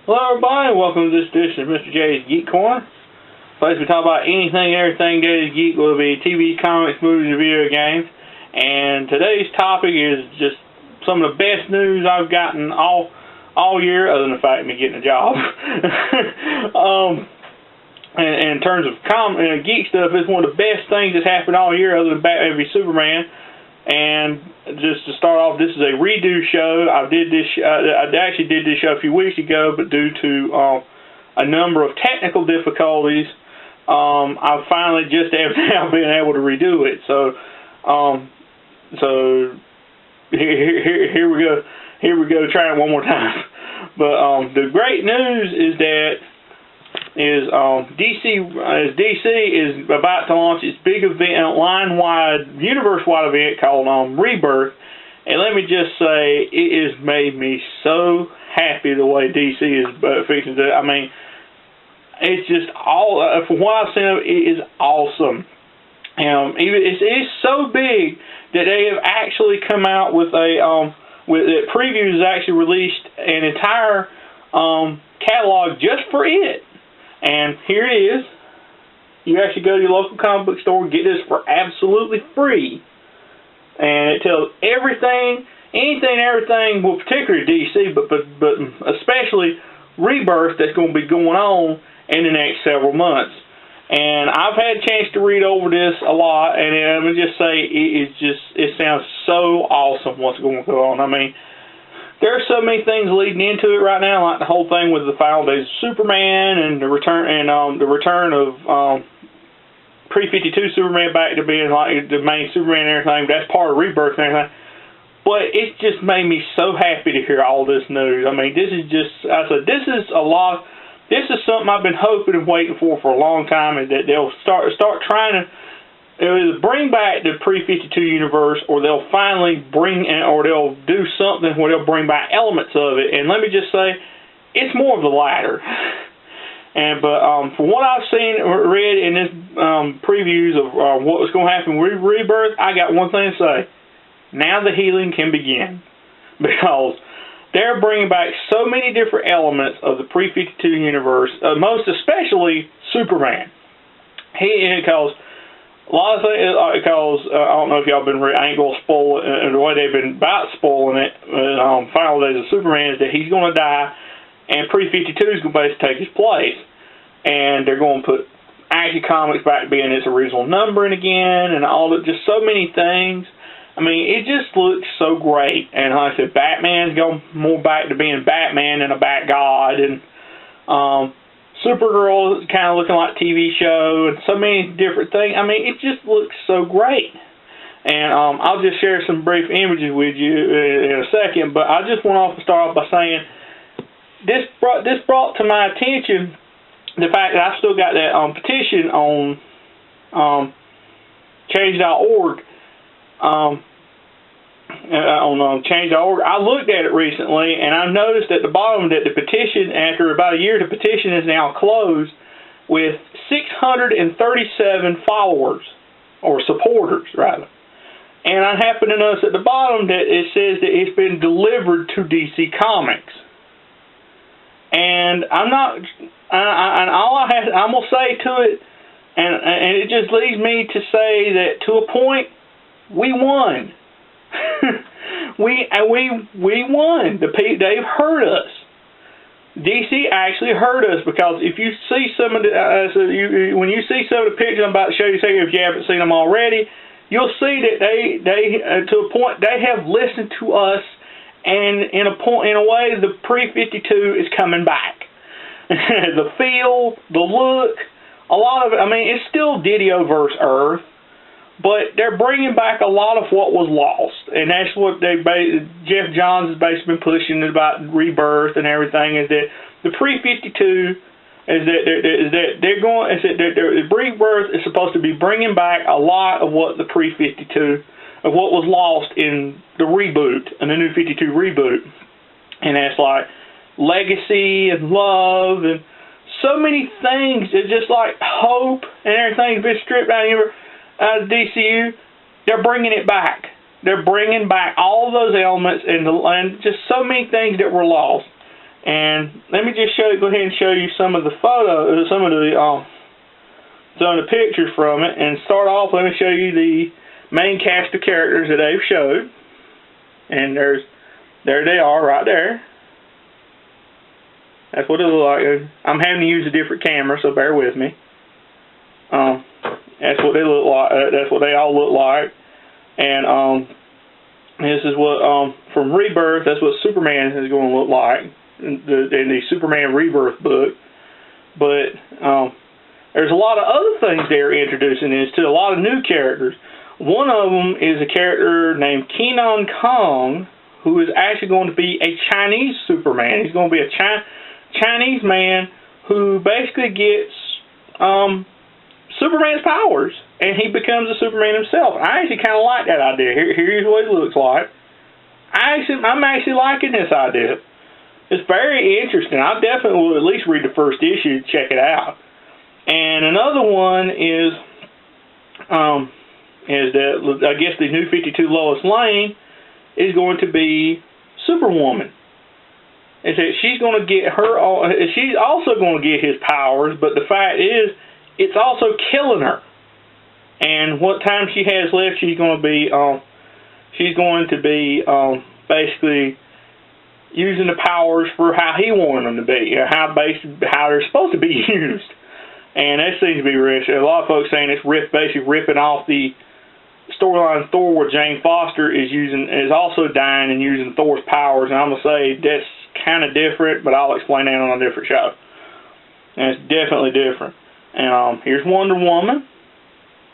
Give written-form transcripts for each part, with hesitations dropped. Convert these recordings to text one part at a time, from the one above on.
Hello everybody, welcome to this edition of Mr. J's Geek Corner. Place we talk about anything and everything J's Geek, will be TV, comics, movies, and video games. And today's topic is just some of the best news I've gotten all year, other than the fact of me getting a job. And in terms of geek stuff, it's one of the best things that's happened all year, other than Batman v Superman. And just to start off, this is a redo show. I actually did this show a few weeks ago, but due to a number of technical difficulties, I've finally just now been able to redo it. So here we go. Here we go. Try it one more time. But the great news is that DC is about to launch its big event, line-wide, universe-wide event called Rebirth. And let me just say, it has made me so happy the way DC is fixing to. I mean, it's just from what I've seen of it is awesome. It's so big that they have actually come out with Previews has actually released an entire catalog just for it. And here it is. You actually go to your local comic book store and get this for absolutely free. And it tells everything, anything, everything, well, particularly DC, but especially Rebirth that's going to be going on in the next several months. And I've had a chance to read over this a lot, and I'm going to just say it sounds so awesome what's going to go on. I mean, there are so many things leading into it right now, like the whole thing with the final days of Superman and the return of pre-52 Superman back to being like the main Superman and everything. That's part of Rebirth and everything. But it just made me so happy to hear all this news. I mean, this is something I've been hoping and waiting for a long time, is that they'll start trying to either bring back the pre-52 universe, or they'll finally they'll do something where they'll bring back elements of it. And let me just say, it's more of the latter. But from what I've seen or read in this previews of what was going to happen with Rebirth, I got one thing to say. Now the healing can begin, because they're bringing back so many different elements of the pre-52 universe, most especially Superman. Because a lot of things, because I don't know if y'all been I ain't going to spoil it, and the way they've been about spoiling it, Final Days of Superman, is that he's going to die, and Pre-52 is going to basically take his place. And they're going to put Action Comics back to being its original numbering again, and all that, just so many things. I mean, it just looks so great. And like I said, Batman's going more back to being Batman than a Bat God, and Supergirl is kind of looking like a TV show, and so many different things. I mean, it just looks so great. And I'll just share some brief images with you in a second, but I just want to start off by saying this brought to my attention the fact that I still got that petition on change.org. On change.org. I looked at it recently, and I noticed at the bottom that the petition, after about a year, the petition is now closed with 637 followers, or supporters, rather. And I happen to notice at the bottom that it says that it's been delivered to DC Comics. And I'm gonna say to it, and it just leads me to say that to a point, we won. we won. They've heard us. DC actually heard us, because if you see some of the when you see some of the pictures I'm about to show you, if you haven't seen them already, you'll see that they to a point they have listened to us, and in a way the pre-52 is coming back. The feel, the look, a lot of it. I mean, it's still Didioverse Earth, but they're bringing back a lot of what was lost, and that's what Jeff Johns has basically been pushing about Rebirth and everything. Is that the pre-52 Rebirth is supposed to be bringing back a lot of what the pre-52 of what was lost in the reboot, in the New 52 reboot, and that's like legacy and love and so many things. It's just like hope and everything's been stripped out of DCU. They're bringing it back. They're bringing back all those elements and just so many things that were lost. And let me just go ahead and show you some of the photos, some of the pictures from it. And start off, let me show you the main cast of characters that they've showed. And there they are right there. That's what it looks like. I'm having to use a different camera, so bear with me. That's what they look like. That's what they all look like. And this is what from Rebirth. That's what Superman is going to look like in the Superman Rebirth book. But there's a lot of other things they're introducing into a lot of new characters. One of them is a character named Kenan Kong, who is actually going to be a Chinese Superman. He's going to be a Chinese man who basically gets Superman's powers, and he becomes a Superman himself. I actually kind of like that idea. Here's what he looks like. I'm actually liking this idea. It's very interesting. I definitely will at least read the first issue to check it out. And another one is that I guess the new 52 Lois Lane is going to be Superwoman. And so she's going to get she's also going to get his powers, but the fact is, it's also killing her. And what time she has left, she's going to be basically using the powers for how he wanted them to be, how they're supposed to be used. And that seems to be rich. A lot of folks saying it's basically ripping off the storyline Thor, where Jane Foster is also dying and using Thor's powers. And I'm gonna say that's kind of different, but I'll explain that on a different show. And it's definitely different. And here's Wonder Woman.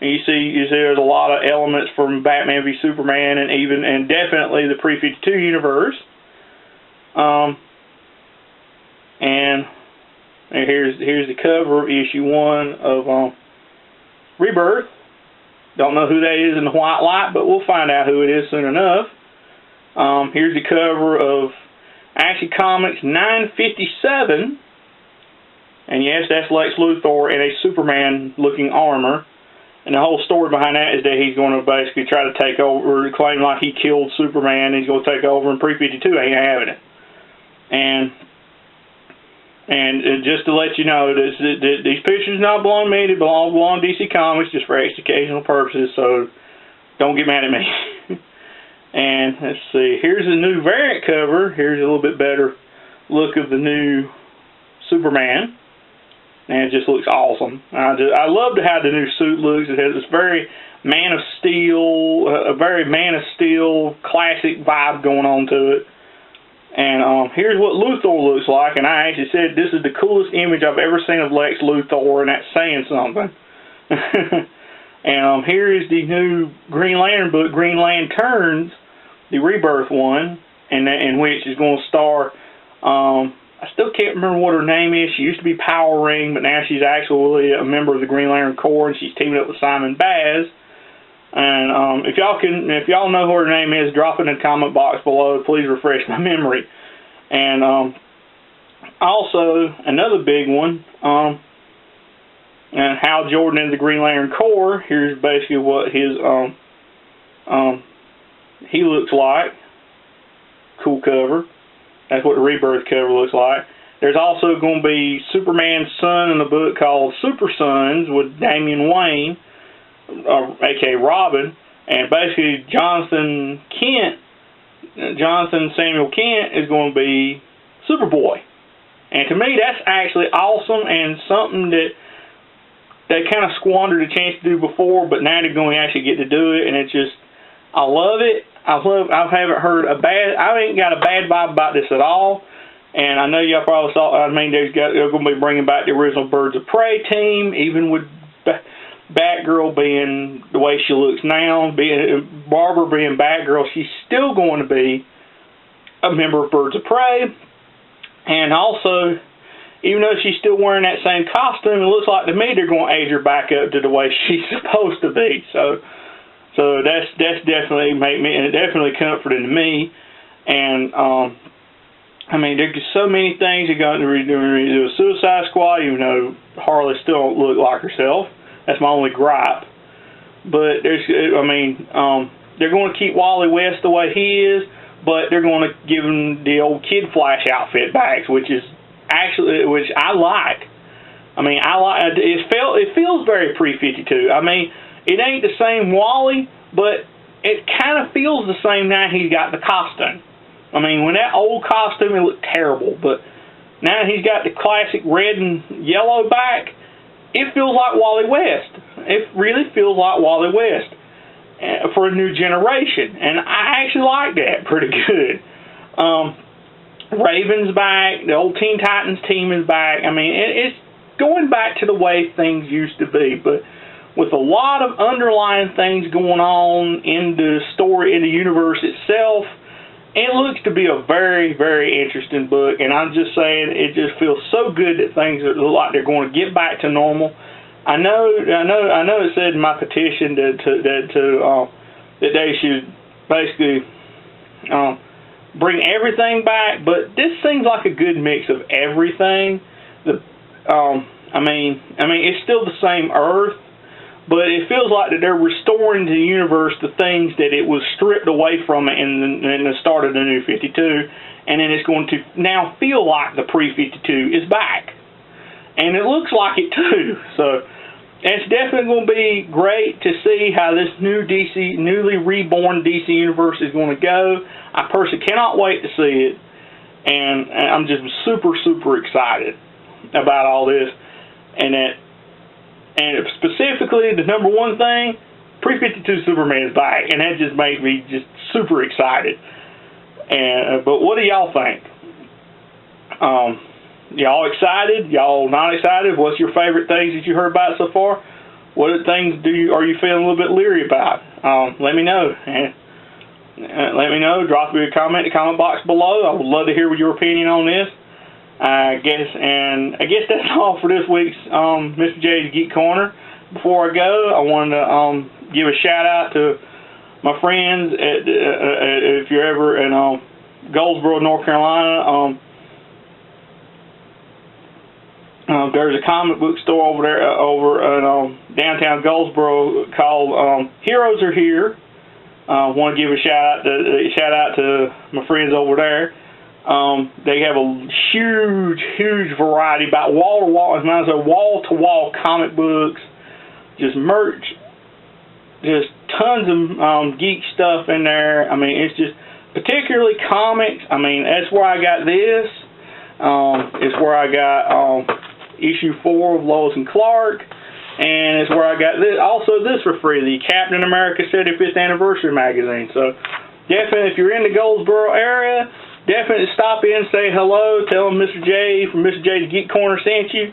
And you see there's a lot of elements from Batman v Superman and definitely the pre-52 universe. And here's the cover of issue 1 of Rebirth. Don't know who that is in the white light, but we'll find out who it is soon enough. Here's the cover of Action Comics 957. And yes, that's Lex Luthor in a Superman-looking armor. And the whole story behind that is that he's going to basically try to take over, claim like he killed Superman, and he's going to take over, and Pre-52 ain't having it. And just to let you know, these pictures not belong to me, they belong to DC Comics just for educational purposes, so don't get mad at me. And let's see, here's a new variant cover. Here's a little bit better look of the new Superman. And it just looks awesome. I love how the new suit looks. It has this very Man of Steel, a very Man of Steel classic vibe going on to it. And here's what Luthor looks like. And I actually said this is the coolest image I've ever seen of Lex Luthor, and that's saying something. And here is the new Green Lantern book, Green Lanterns, the Rebirth one, in which is going to star. I still can't remember what her name is. She used to be Power Ring, but now she's actually a member of the Green Lantern Corps, and she's teaming up with Simon Baz. And if y'all know who her name is, drop it in the comment box below. Please refresh my memory. And also another big one, and Hal Jordan in the Green Lantern Corps. Here's basically what his he looks like. Cool cover. That's what the Rebirth cover looks like. There's also going to be Superman's son in a book called Super Sons with Damian Wayne, a.k.a. Robin, and basically Jonathan Samuel Kent is going to be Superboy. And to me, that's actually awesome and something that they kind of squandered a chance to do before, but now they're going to actually get to do it, and it's just, I love it. I haven't heard I ain't got a bad vibe about this at all. And I know y'all probably saw, they're going to be bringing back the original Birds of Prey team, even with Batgirl being the way she looks now, Barbara being Batgirl, she's still going to be a member of Birds of Prey. And also, even though she's still wearing that same costume, it looks like to me they're going to age her back up to the way she's supposed to be. So that's definitely definitely comforting to me. And there's so many things that got to redo a Suicide Squad, even though Harley still don't look like herself. That's my only gripe. But they're going to keep Wally West the way he is, but they're going to give him the old Kid Flash outfit back, which I like. I mean, I like it feels very pre-52. I mean, it ain't the same Wally, but it kind of feels the same now he's got the costume. I mean, when that old costume, it looked terrible, but now he's got the classic red and yellow back, it feels like Wally West. It really feels like Wally West for a new generation, and I actually like that pretty good. Raven's back, the old Teen Titans team is back. I mean, it's going back to the way things used to be, but with a lot of underlying things going on in the story, in the universe itself, it looks to be a very, very interesting book, and I'm just saying it just feels so good that things look like they're going to get back to normal. I know. It said in my petition that they should basically bring everything back, but this seems like a good mix of everything. I mean, it's still the same Earth, but it feels like that they're restoring to the universe the things that it was stripped away from it in the start of the New 52, and then it's going to now feel like the pre-52 is back. And it looks like it too. So it's definitely going to be great to see how this newly reborn DC universe is going to go. I personally cannot wait to see it, and I'm just super, super excited about all this. And specifically, the number one thing, pre-52 Superman is back, and that just made me just super excited. But what do y'all think? Y'all excited? Y'all not excited? What's your favorite things that you heard about so far? What things are you feeling a little bit leery about? Let me know. Let me know. Drop me a comment in the comment box below. I would love to hear your opinion on this. I guess that's all for this week's Mr. J's Geek Corner. Before I go, I wanted to give a shout out to my friends if you're ever in Goldsboro, North Carolina. There's a comic book store over there over in downtown Goldsboro called Heroes Are Here. I want to give a shout out to my friends over there. They have a huge variety, about wall-to-wall comic books, just merch, just tons of geek stuff in there. I mean, it's just particularly comics. I mean, that's where I got this. It's where I got issue 4 of Lois and Clark, and it's where I got this. Also, this for free, the Captain America 75th Anniversary magazine. So, definitely, if you're in the Goldsboro area, definitely stop in, say hello, tell them Mr. J from Mr. J's Geek Corner sent you.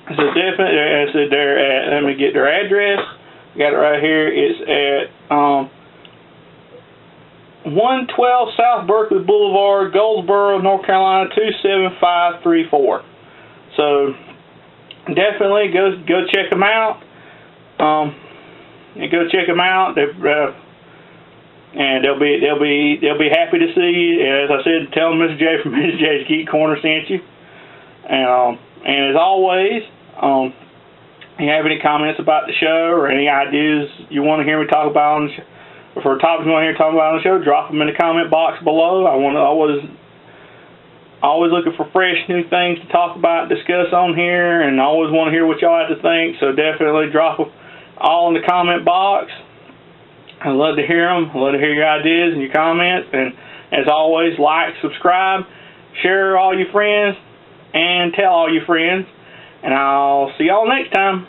So definitely, I said they're at, let me get their address. Got it right here. It's at 112 South Berkeley Boulevard, Goldsboro, North Carolina 27534. So definitely go check them out. And they'll be happy to see you. As I said, tell them Mr. J from Mr. J's Geek Corner sent you. And as always, if you have any comments about the show or any ideas you want to hear me talk about on the show, or for topics you want to hear me talk about on the show, drop them in the comment box below. I want to always looking for fresh new things to talk about, discuss on here, and I always want to hear what y'all have to think. So definitely drop them all in the comment box. I'd love to hear them. I'd love to hear your ideas and your comments. And as always, like, subscribe, share all your friends, and tell all your friends. And I'll see y'all next time.